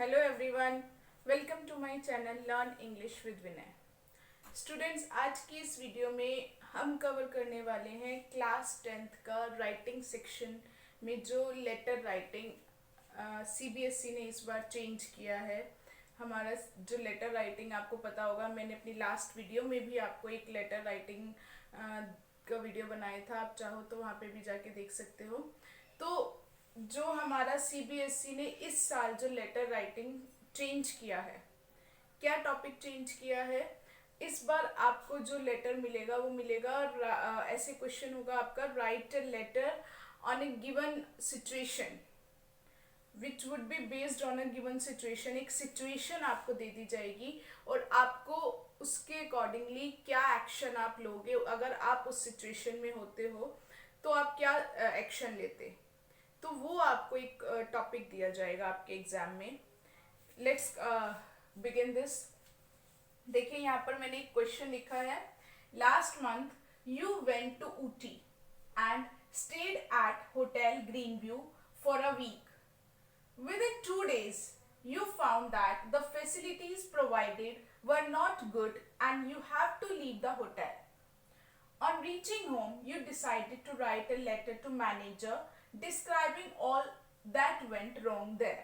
Hello everyone, welcome to my channel learn English with Vinay. Students, आज की इस video में हम कवर करने वाले हैं क्लास 10th का राइटिंग सेक्शन में जो लेटर राइटिंग सीबीएसई ने इस बार चेंज किया है। हमारा जो लेटर राइटिंग आपको पता होगा, मैंने अपनी लास्ट वीडियो में भी आपको एक लेटर राइटिंग का वीडियो बनाया था, आप चाहो तो वहाँ पे भी जाके देख सकते हो। तो जो हमारा सीबीएसई ने इस साल जो लेटर राइटिंग चेंज किया है, क्या टॉपिक चेंज किया है, इस बार आपको जो लेटर मिलेगा वो मिलेगा ऐसे क्वेश्चन होगा आपका, right a later on A given situation which would be based on a given situation. एक सिचुएशन आपको दे दी जाएगी और आपको उसके अकॉर्डिंगली क्या एक्शन आप लोगे। अगर आप उस सिचुएशन में होते हो तो आप क्या एक्शन लेते, तो वो आपको एक टॉपिक दिया जाएगा आपके एग्जाम में। Let's begin this. देखिए यहाँ पर मैंने एक क्वेश्चन लिखा है, last month you went to Ooty and stayed at hotel Green View for a week. Within 2 days, you found that the facilities provided were not good and you have to leave the hotel. On reaching home, you decided to write a letter to manager describing all that went wrong there.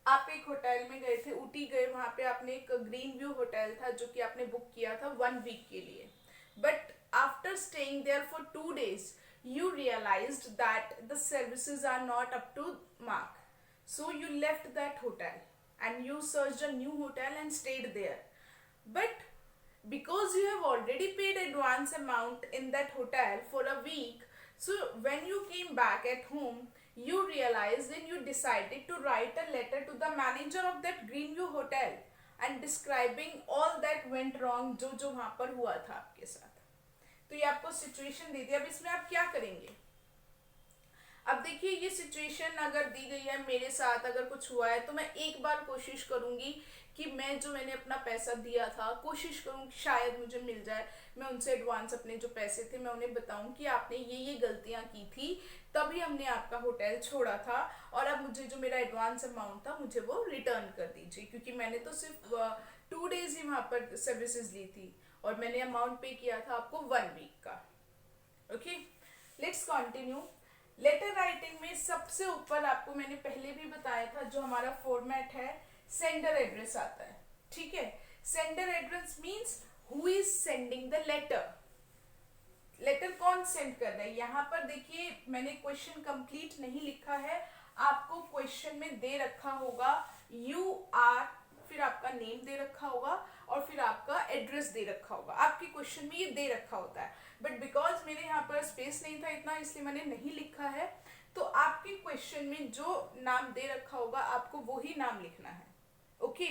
आप एक hotel में गए थे, ऊटी गए, वहां पे आपने एक ग्रीन व्यू होटल था जो कि आपने बुक किया था 1 वीक के लिए. But after staying there for 2 days, you realized that the services are not up to mark. So you left that hotel and you searched a new hotel and stayed there. But because you have already paid advance amount in that hotel for a week, so when you came back at home, you realized and you decided to write a letter to the manager of that Greenview hotel and describing all that went wrong, जो जो वहां पर हुआ था आपके साथ. तो ये आपको सिचुएशन दे दिया. अब इसमें आप क्या करेंगे? अब देखिए, ये सिचुएशन अगर दी गई है मेरे साथ, अगर कुछ हुआ है तो मैं एक बार कोशिश करूंगी कि मैंने अपना पैसा दिया था, कोशिश करूँ कि शायद मुझे मिल जाए. मैं उनसे एडवांस अपने जो पैसे थे मैं उन्हें बताऊं कि आपने ये गलतियां की थी, तभी हमने आपका होटल छोड़ा था, और अब मुझे जो मेरा एडवांस अमाउंट था मुझे वो रिटर्न कर दीजिए, क्योंकि मैंने तो सिर्फ 2 days ही वहां पर सर्विसेज ली थी और मैंने अमाउंट पे किया था आपको 1 वीक का. Okay, let's continue. Letter writing में सबसे ऊपर आपको मैंने पहले भी बताया था, जो हमारा फॉर्मेट है, सेंडर एड्रेस आता है. ठीक है, sender address means who is sending the letter. Letter कौन सेंड कर रहा है. यहाँ पर देखिए मैंने क्वेश्चन कंप्लीट नहीं लिखा है, आपको क्वेश्चन में दे रखा होगा यू आर, फिर आपका नेम दे रखा होगा और फिर आपका एड्रेस दे रखा होगा. आपके क्वेश्चन में ये दे रखा होता है, बट बिकॉज मेरे यहाँ पर स्पेस नहीं था इतना, इसलिए मैंने नहीं लिखा है. तो आपके क्वेश्चन में जो नाम दे रखा होगा आपको वही नाम लिखना है. ओके,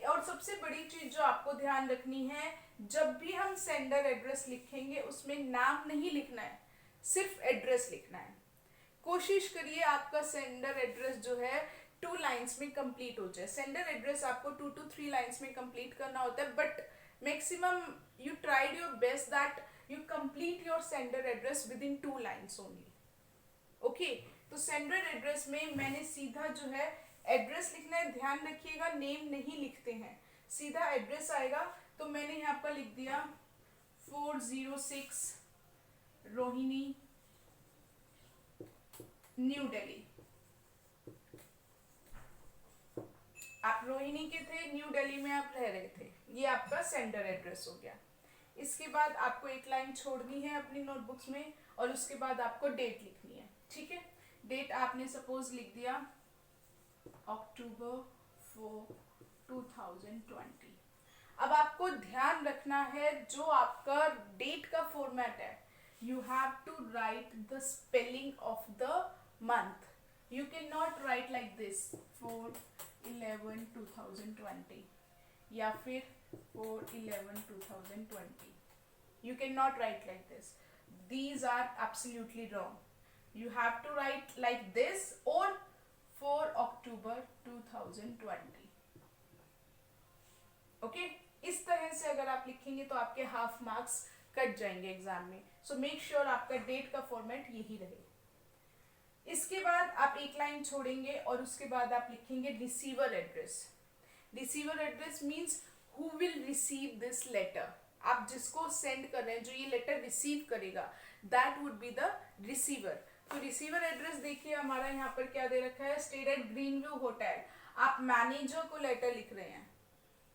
और सबसे बड़ी चीज जो आपको ध्यान रखनी है, जब भी हम सेंडर एड्रेस लिखेंगे उसमें नाम नहीं लिखना है, सिर्फ एड्रेस लिखना है. कोशिश करिए आपका सेंडर एड्रेस जो है 2 लाइन्स में कंप्लीट हो जाए. सेंडर एड्रेस आपको 2 to 3 लाइन्स में कंप्लीट करना होता है, but maximum you tried your best that you complete your sender address with in 2 lines only. Okay, तो सेंडर एड्रेस में मैंने सीधा जो है एड्रेस लिखना है. ध्यान रखिएगा, नेम नहीं लिखते हैं, सीधा एड्रेस आएगा. तो मैंने यहाँ पर लिख दिया 406 रोहिणी, न्यू दिल्ली. आप रोहिणी के थे, न्यू दिल्ली में आप रह रहे थे, ये आपका सेंडर एड्रेस हो गया. इसके बाद आपको एक लाइन छोड़नी है अपनी नोटबुक्स में और उसके बाद आपको डेट लिखनी है. ठीक है, डेट आपने सपोज लिख दिया October 4, 2020. अब आपको ध्यान रखना है, जो आपका डेट का फॉर्मेट है, you have to write the spelling of the month. You cannot write like this 4/11/2020 या फिर 4/11/2020. You cannot write like this. These are absolutely wrong. You have to write like this or 4 October 2020. Okay? इस तरह से अगर आप लिखेंगे तो आपके हाफ मार्क्स कट जाएंगे एग्जाम में. सो मेक श्योर आपका डेट का फॉर्मेट यही रहे. इसके बाद आप एक लाइन छोड़ेंगे और उसके बाद आप लिखेंगे receiver address. Receiver address means who will receive this letter. आप जिसको सेंड कर रहे हैं, जो ये लेटर रिसीव करेगा, that would be the receiver. तो रिसीवर एड्रेस देखिए हमारा यहाँ पर क्या दे रखा है, stayed at Green View hotel. आप मैनेजर को लेटर लिख रहे हैं,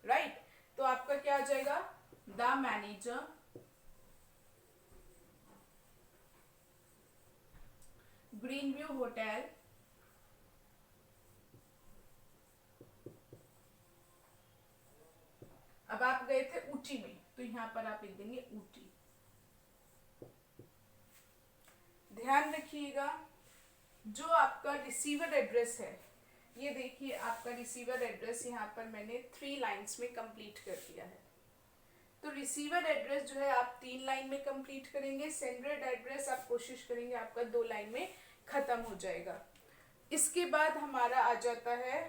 राइट? तो आपका क्या आ जाएगा, the manager Green View hotel अब आप गए थे ऊटी में, तो यहां पर आप लिख देंगे ऊटी। ध्यान रखिएगा जो आपका रिसीवर एड्रेस है, ये देखिए आपका रिसीवर एड्रेस यहाँ पर मैंने 3 लाइंस में कंप्लीट कर दिया है। तो रिसीवर एड्रेस जो है आप 3 लाइन में कंप्लीट करेंगे, सेंडर एड्रेस आप कोशिश करेंगे आपका 2 लाइन में खत्म हो जाएगा। इसके बाद हमारा आ जाता है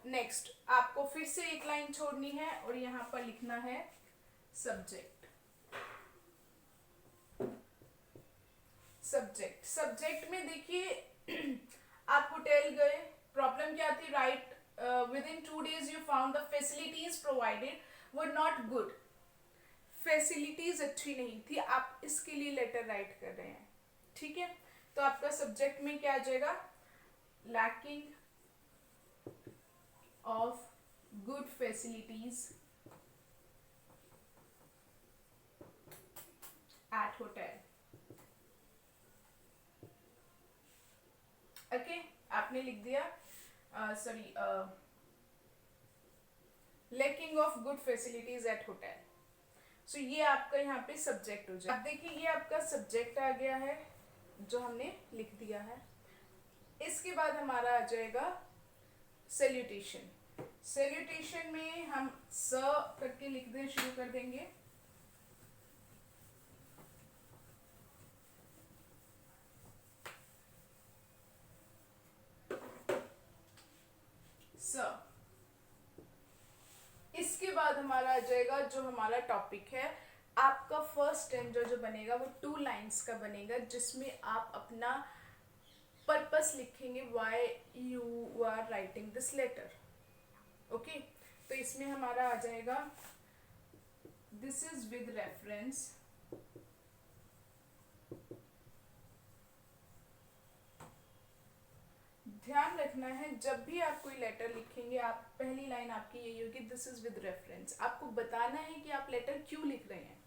नेक्स्ट, आपको फिर से एक लाइन छोड़नी है और यहाँ पर लिखना है सब्जेक्ट। सब्जेक्ट में देखिए आप होटल गए, प्रॉब्लम क्या थी, right with in 2 days you found the facilities provided were not good. Facilities अच्छी नहीं थी, आप इसके लिए लेटर राइट कर रहे हैं, ठीक है? तो आपका सब्जेक्ट में क्या आ जाएगा, lacking of good facilities at hotel. Okay, आपने लिख दिया sorry, lacking of good facilities at hotel. So ये आपका यहाँ पे सब्जेक्ट हो जाए। अब देखिए ये आपका सब्जेक्ट आ गया है जो हमने लिख दिया है। इसके बाद हमारा आ जाएगा सैल्यूटेशन। सैल्यूटेशन में हम स करके लिखना शुरू कर देंगे। स। इसके बाद हमारा आ जाएगा जो हमारा टॉपिक है, आपका फर्स्ट स्टैंजा जो बनेगा वो 2 लाइंस का बनेगा, जिसमें आप अपना पर्पस लिखेंगे, why you are writing this letter. Okay, तो इसमें हमारा आ जाएगा दिस इज विद रेफरेंस ध्यान रखना है जब भी आप कोई लेटर लिखेंगे, आप पहली लाइन आपकी यही होगी दिस इज विद रेफरेंस। आपको बताना है कि आप लेटर क्यों लिख रहे हैं।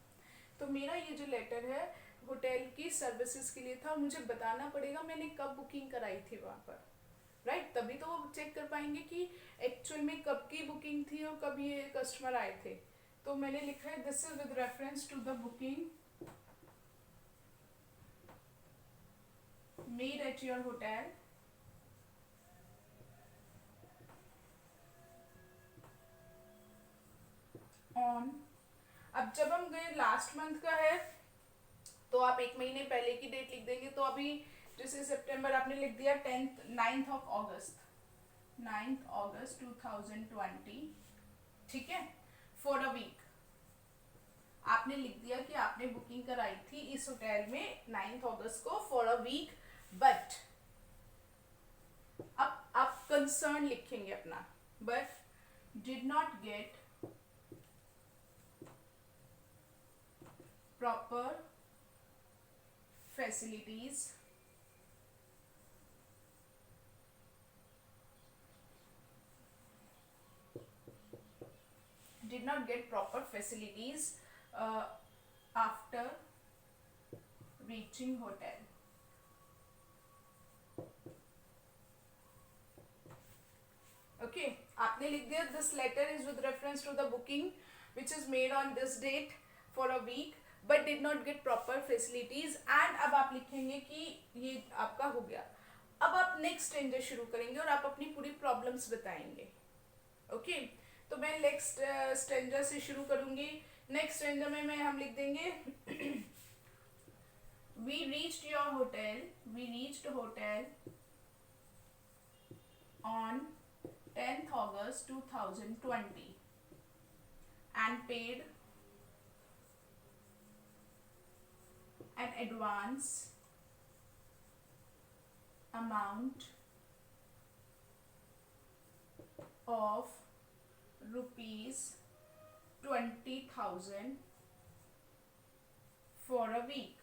तो मेरा ये जो लेटर है होटल की सर्विसेज के लिए था, और मुझे बताना पड़ेगा मैंने कब बुकिंग कराई थी वहाँ पर, राइट? तभी तो वो चेक कर पाएंगे कि एक्चुअल में कब की बुकिंग थी और कब ये कस्टमर आए थे। तो मैंने लिखा है this is with reference to the booking made at your hotel on. अब जब हम गए लास्ट मंथ का है तो आप 1 महीने पहले की डेट लिख देंगे। तो अभी जैसे सितंबर आपने लिख दिया 9th of August 2020, ठीक है? फॉर अ वीक आपने लिख दिया कि आपने बुकिंग कराई थी इस होटल में 9th अगस्त को फॉर अ वीक, बट अब आप कंसर्न लिखेंगे अपना, but did not gate proper facilities after reaching hotel. Okay, आपने लिख दिया this letter is with reference to the booking which is made on this date for a week but did not get proper facilities, and अब आप लिखेंगे कि ये आपका हो गया। अब आप नेक्स्ट स्टेंजर शुरू करेंगे और आप अपनी पूरी प्रॉब्लम्स बताएंगे। ओके, तो मैं नेक्स्ट स्टेंजर से शुरू करूंगी। नेक्स्ट स्टेंजर में हम लिख देंगे we reached hotel on 10th August 2020 and paid an advance amount of rupees 20,000 for a week.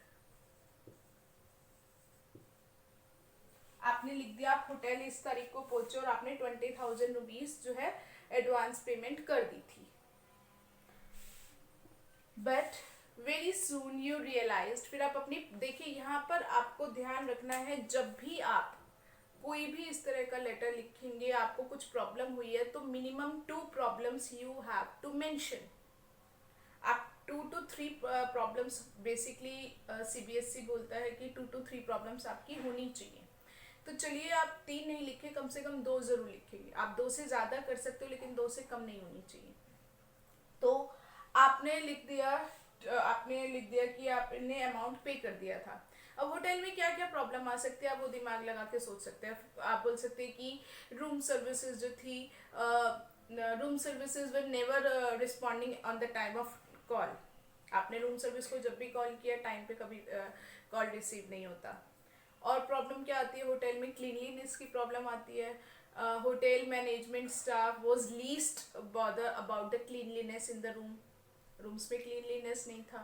आपने लिख दिया आप होटल इस तारीख को पहुंचे और आपने 20,000 रुपीज जो है एडवांस पेमेंट कर दी थी. But very soon you realised, फिर आप अपनी देखिए यहाँ पर आपको ध्यान रखना है जब भी आप कोई भी इस तरह का लेटर लिखेंगे आपको कुछ प्रॉब्लम हुई है तो minimum 2 problems you have to mention. आप 2 to 3 प्रॉब्लम्स बेसिकली सीबीएसई बोलता है कि 2 to 3 प्रॉब्लम्स आपकी होनी चाहिए. तो चलिए आप 3 नहीं लिखे, कम से कम 2 जरूर लिखेंगे. आप 2 से ज्यादा कर सकते हो लेकिन 2 से कम नहीं होनी चाहिए. तो आपने लिख दिया कि आपने अमाउंट पे कर दिया था. अब होटल में क्या क्या प्रॉब्लम आ सकती है आप वो दिमाग लगा के सोच सकते हैं. आप बोल सकते हैं कि रूम सर्विसेज जो थी, room services were never responding on the time of call. आपने रूम सर्विस को जब भी कॉल किया टाइम पे कभी कॉल रिसीव नहीं होता. और प्रॉब्लम क्या आती है होटल में, क्लीनलीनेस की प्रॉब्लम आती है. Hotel management staff was least bother about the cleanliness in the rooms में क्लीनलीनेस नहीं था.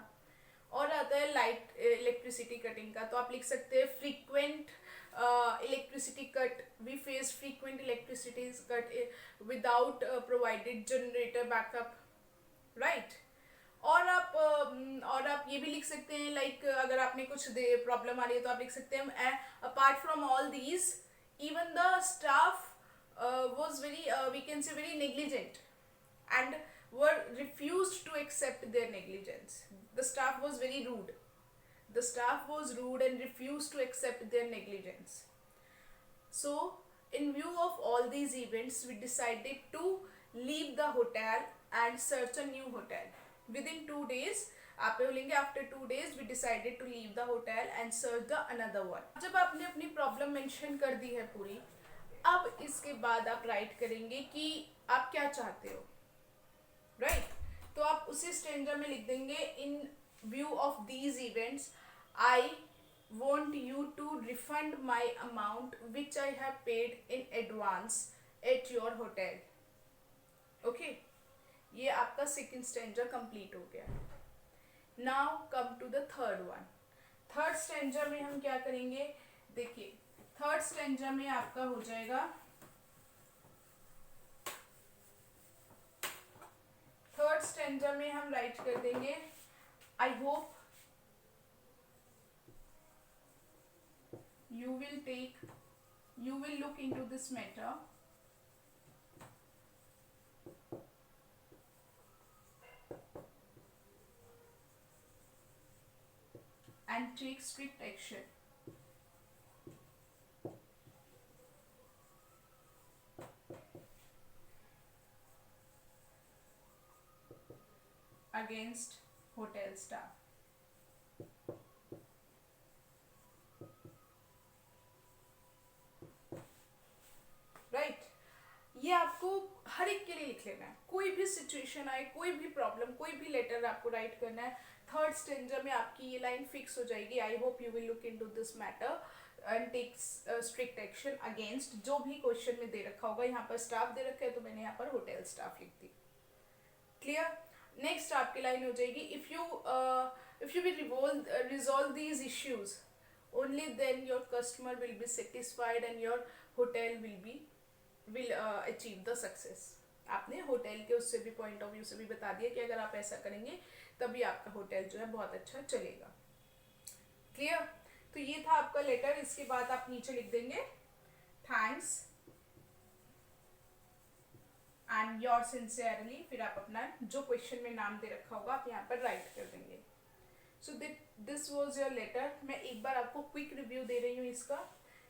और आता है लाइट इलेक्ट्रिसिटी कटिंग का, तो आप लिख सकते हैं frequent electricity cut. We face frequent electricity cut without provided generator backup, right. और आप ये भी लिख सकते हैं लाइक अगर आपने कुछ प्रॉब्लम आ रही है तो आप लिख सकते हैं apart from all these even the staff was very we can say very negligent and were refused to accept their negligence. The staff was very rude. The staff was rude and refused to accept their negligence. So, in view of all these events, we decided to leave the hotel and search a new hotel. Within 2 days, आप बोलेंगे after 2 days we decided to leave the hotel and search the another one. जब आपने अपनी problem mention कर दी है पूरी, अब इसके बाद आप राइट करेंगे कि आप क्या चाहते हो, राइट. तो आप उसी स्ट्रेंजर में लिख देंगे in view of these events I want you to refund my amount which I have paid in advance at your hotel. Okay, ये आपका सेकेंड स्ट्रेंजर कंप्लीट हो गया. Now come to the third one. Third stranger में हम क्या करेंगे, देखिए third stranger में आपका हो जाएगा थर्ड स्टैंजा में हम राइट कर देंगे I hope you will look into this matter and take strict action against hotel staff. Right. ये आपको हर एक के लिए लिख लेना है. कोई भी सिचुएशन आए, कोई भी प्रॉब्लम, कोई भी लेटर आपको राइट करना है. थर्ड स्टेंजर में आपकी ये लाइन फिक्स हो जाएगी I hope you will look into this matter and take strict action against जो भी क्वेश्चन में दे रखा होगा. यहाँ पर स्टाफ दे रखा है तो मैंने यहाँ पर होटल स्टाफ लिख दी. क्लियर. नेक्स्ट आपकी लाइन हो जाएगी if you will resolve these issues only then your customer will be satisfied and your hotel will achieve the success. आपने होटल के उससे भी पॉइंट ऑफ व्यू से भी बता दिया कि अगर आप ऐसा करेंगे तभी आपका होटल जो है बहुत अच्छा चलेगा. क्लियर. तो ये था आपका लेटर. इसके बाद आप नीचे लिख देंगे थैंक्स एंड योर सिंसियरली. फिर आप अपना जो क्वेश्चन में नाम दे रखा होगा आप यहाँ पर राइट कर देंगे. So this was your letter. मैं एक बार आपको क्विक रिव्यू दे रही हूँ इसका.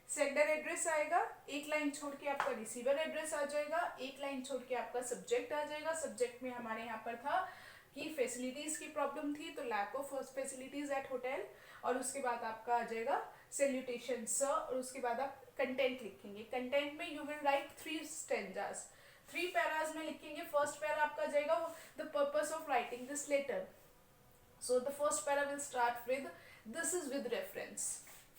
सेंडर एड्रेस आएगा, एक लाइन छोड़ के आपका रिसीवर एड्रेस आ जाएगा, एक लाइन छोड़ के आपका सब्जेक्ट आ जाएगा. सब्जेक्ट में हमारे यहाँ पर था कि फैसिलिटीज की प्रॉब्लम थी तो lack of facilities at hotel. और उसके बाद आपका आ जाएगा सैल्यूटेशन सर. और उसके बाद आप कंटेंट लिखेंगे. कंटेंट में you will write 3 stanzas. 3 paras में लिखेंगे. फर्स्ट पैरा आपका जाएगा the purpose of writing this letter. So the first para will start with this is with reference.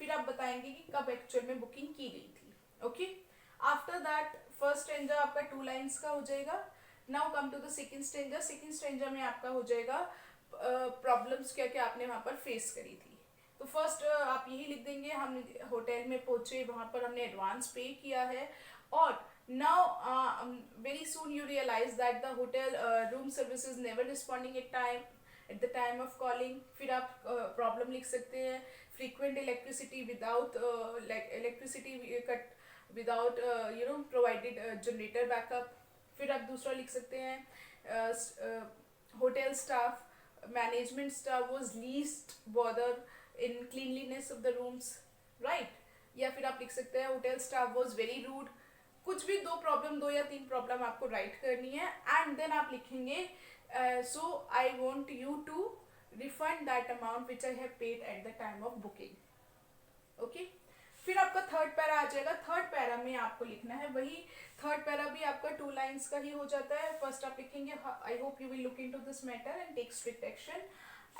फिर आप बताएंगे कि कब एक्चुअल में बुकिंग की गई थी. Okay, after that first stanza आपका 2 लाइन्स का हो जाएगा. Now come to the second stanza. Second stanza में आपका हो जाएगा प्रॉब्लम्स क्या क्या आपने वहाँ पर फेस करी थी. तो फर्स्ट आप यही लिख देंगे, हम होटल में पहुंचे, वहाँ पर हमने एडवांस पे किया है, और now very soon you realize that the hotel room service is never responding at the time of calling. फिर आप प्रॉब्लम लिख सकते हैं frequent electricity without electricity cut without provided generator backup. फिर आप दूसरा लिख सकते हैं hotel staff management staff was least bother in cleanliness of the rooms, right. या फिर आप लिख सकते हैं hotel staff was very rude. कुछ भी दो या तीन प्रॉब्लम आपको राइट करनी है, एंड देन आप लिखेंगे so I want you to refund that amount which I have paid at the time of booking. Okay, फिर आपका थर्ड पैरा आ जाएगा. थर्ड पैरा में आपको लिखना है वही, थर्ड पैरा भी आपका 2 लाइन्स का ही हो जाता है. फर्स्ट आप लिखेंगे I hope you will look into this matter and take strict action.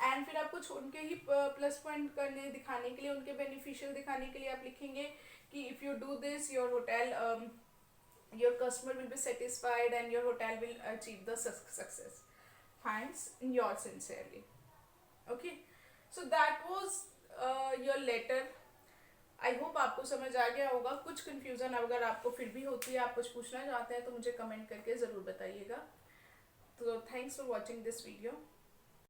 And फिर आपको उनके ही प्लस पॉइंट करने दिखाने के लिए, उनके बेनिफिशियल दिखाने के लिए आप लिखेंगे कि if you do this your hotel your customer will be satisfied and your hotel will achieve the success. Thanks, yours sincerely. Okay, so that was your letter. I hope आपको समझ आ गया होगा. कुछ कंफ्यूजन अगर आपको फिर भी होती है, आप कुछ पूछना चाहते हैं, तो मुझे कमेंट करके ज़रूर बताइएगा. तो thanks for watching this video.